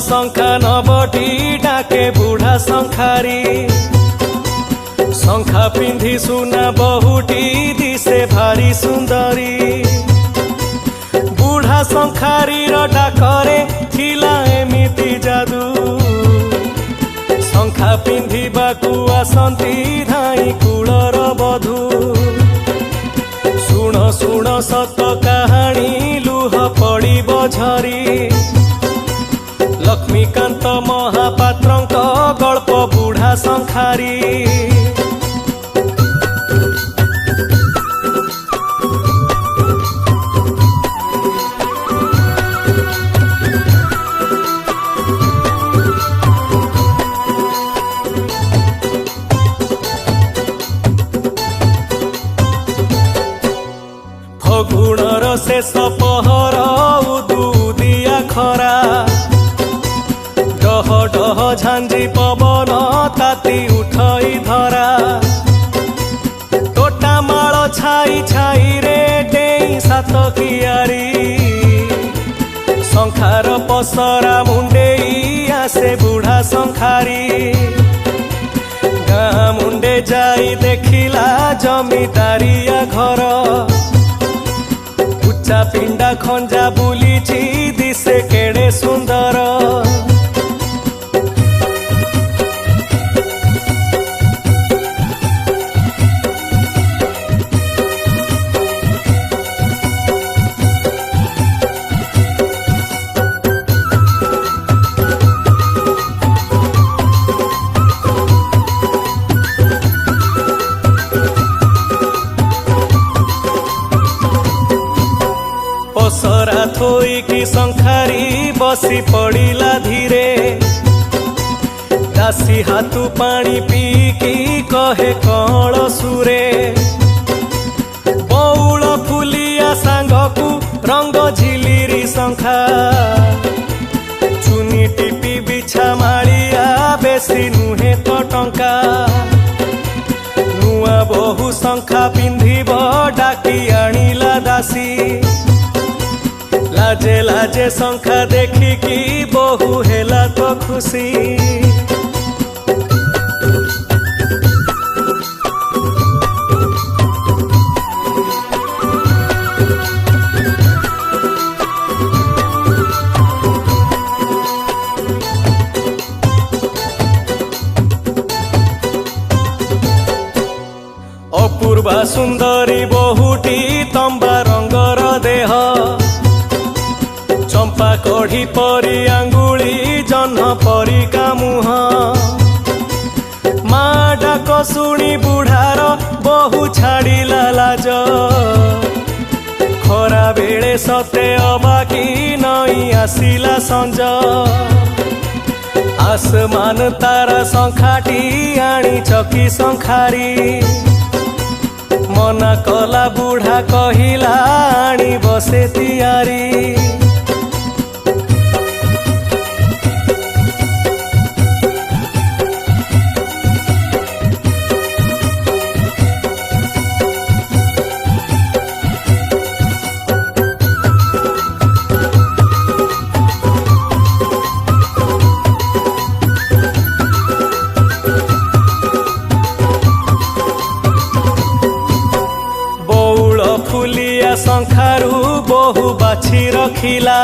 शंखा नबटी डाके बुढ़ा शंखारी शंखा पिंधि सुना बहुटी दिसे भारी सुंदरी बुढ़ा शंखारी डाकरे थिला एमिति जादू शंखा पिंधिबाकू आसंती धाई कूलर बधू शुण शुण सत काहाणी लुह पड़िब झरी लक्ष्मीकांत महापात्रंक गल्प बुढ़ा शंखारी फगुणर शेष पहर उदुदिया खरा डह डह झांझी पवन ताती उठई धरा टोटा माल छाई छाई रे डेई सात कियारी शंखार पसरा मुंडेई आसे बुढ़ा शंखारी गाँ मुंडे जाई देखिला जमीदारिया घर उच्चा पिंडा खंजा बुलीची दिसे केड़े सुंदर पसरा थोईकी शंखारी बसी पड़िला धीरे दासी हाथू पानी पीकी कहे कल सुरे बौल फुलिया सांगकू रंग झिलिरी शंखा चुनी टिपी बिछा माड़िया बेसी नुहे तो टंका नुआ बहु शंखा पिंधिब डाकी आनिला दासी लाजे लाजे शंखा देखिकी बहु हेला तो खुशी अपूर्वा सुंदरी बहुटी तंबा रंगर देह चंपा कढ़ी परी आंगुली जह्न परी का मुह माँ डाक शुणी बुढ़ार बहु छाड़िला लाज खरा बेले सते अबाकी नई आसिला संज आसमान तारा शंखाटी आनी चकी शंखारी मना कला बुढ़ा कहिला आनी बसे तियारी फुलिया शंखारू बहु बाछी रखिला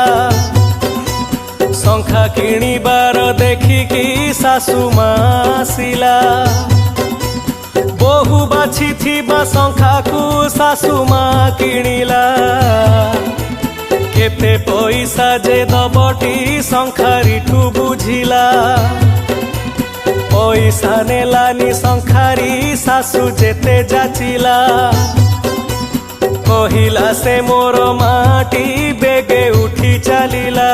शंखा किणिबार देखिकी सासु मासिला बहु बाछी थिबा शंखा को सासु मा किणिला केते पैसा जे दबटी शंखारी ठू बुझिला पैसा नेलानी शंखारी सासु जेते जाचिला कहिला से मोर माटी बेगे उठी चलिला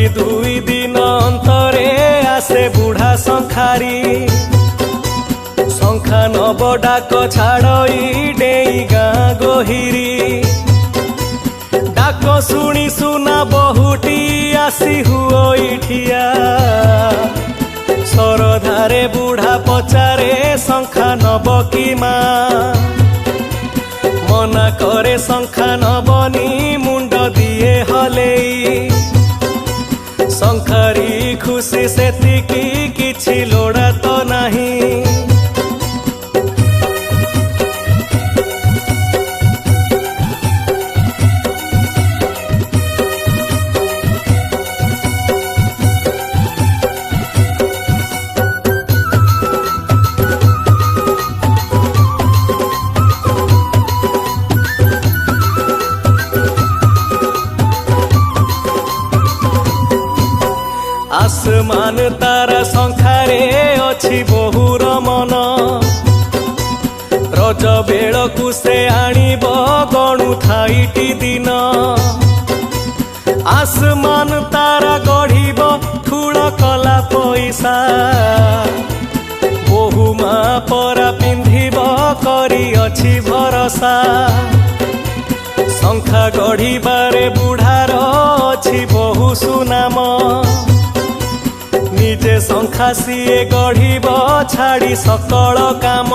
दुई दिन अंतरे आसे बुढ़ा शंखारी शंखा नब डाक छाड़ई डेई गाँ गोहिरी डाक शुणी सुना बहुटी आसी हुई ठिया सरधारे बुढ़ा पचारे शंखा नब कि माँ मना करे शंखा नबनी मुंड दिए हलेई शंखारी खुशी सेतिकी किछि लोड़ा तो नहीं आसमान तारा शंखारे अछि बहुर मन रज बेलकु से आनिब गणु थाईटी दिन आसमान तारा गढ़िब ठूल कला पैसा बहु माँ परा पिंधिब करी अछि भरसा शंखा गढ़िबारे बुढ़ार अछि बहु सुनाम निजे शंखा सीए गढ़िब छाड़ी सकल काम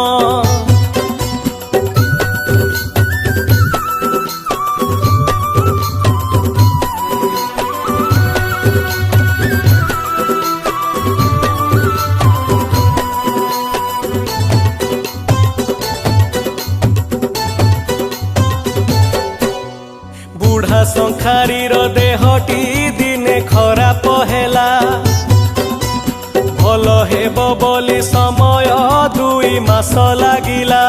बुढ़ा शंखारीर देहटी दिने खराप हेला भल हेब बोली समय दुई मास लागिला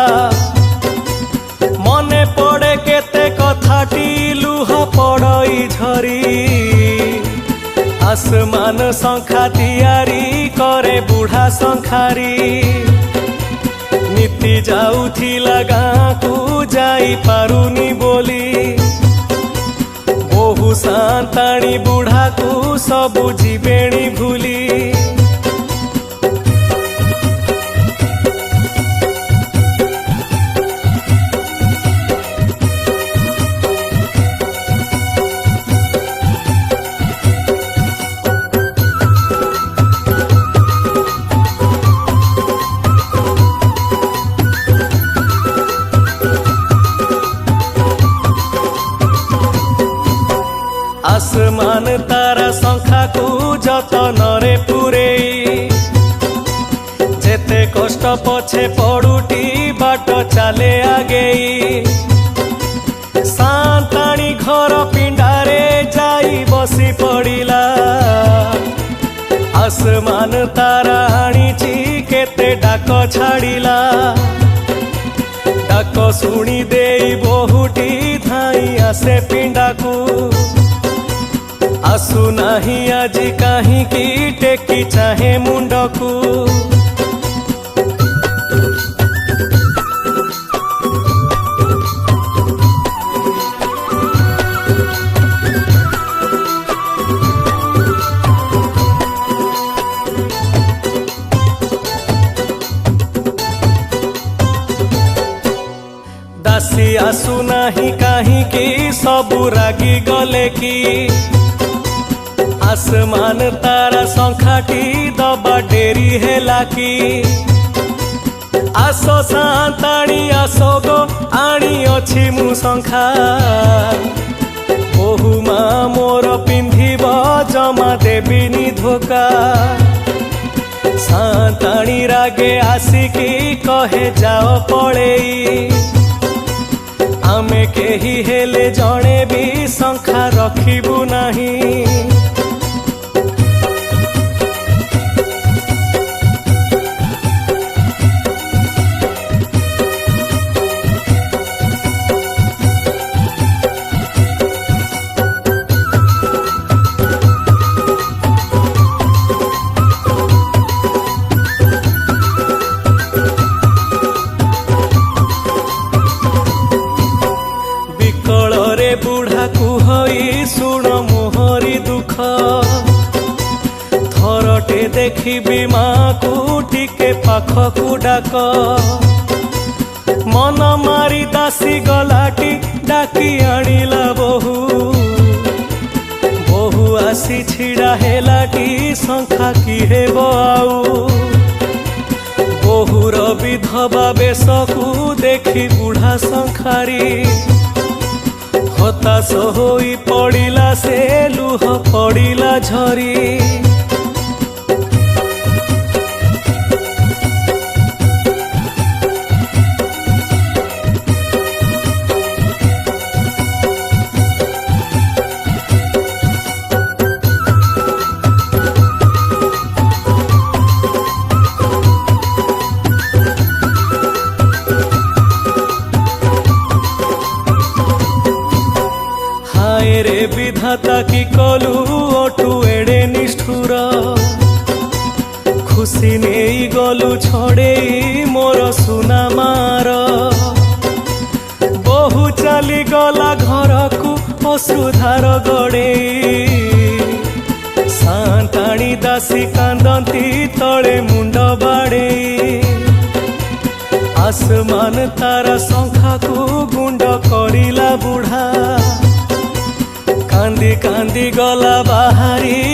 मने पड़े केते कथाटी लुह पड़ई झरी आसमान शंखा तियारी करे बुढ़ा शंखारी नीति जाउथिला गाँ को जाई पारुनी बोली बहु सांताणी बुढ़ा को सबु जीवेणी भूली आसमान तारा शंखा को जतन रे पुरेई जेते कष्ट पछे पड़ुटी बाट चाले आगेई सांताणी घर पिंडारे जाई बसी पड़िला आसमान तारा आनीची केते डाक छाड़िला डाक शुणी देई बहुटी धाई आसे पिंडा को आसु नाही आजी काहीं की टेकी चाहे मुंडकू दासी आसु नाही काहीं की सबु रागी गले की आसमान तारा शंखाटी दबा डेरी हेला की आसो सांताणी आसो गो आनी अछि मु शंखा बहु माँ मोर पिंधिब जमा देबिनी धोका सांताणी रागे आसिकी कहे जाओ पड़ेई आमे केही हेले जणे भी शंखा रखिबु नाही बुढ़ा कुहई शुण मोहरी दुख ଦେଖିବି ମାକୁ ଟିକେ ପାଖକୁ ଡାକ मन मारी दासी गलाटी डाकी आनिला बहु बहु आसी छिड़ा हेलाटी शंखा कि हेब आउ बहुर विधवा बेशकू देखी बुढ़ा शंखारी हताश होई पड़िला से लुह पड़िला झरी रे विधाता की कलु ओटू एड़े निष्ठुर खुशी नहीं गलु छड़े मोर सुना मार बहु चली गला घर को अश्रुधार गड़े सांताणी दासी कांदती तले मुंड बाड़े आसमान तारा शंखा को गुंड करिला बुढ़ा कांदी कांदी गला बाहरी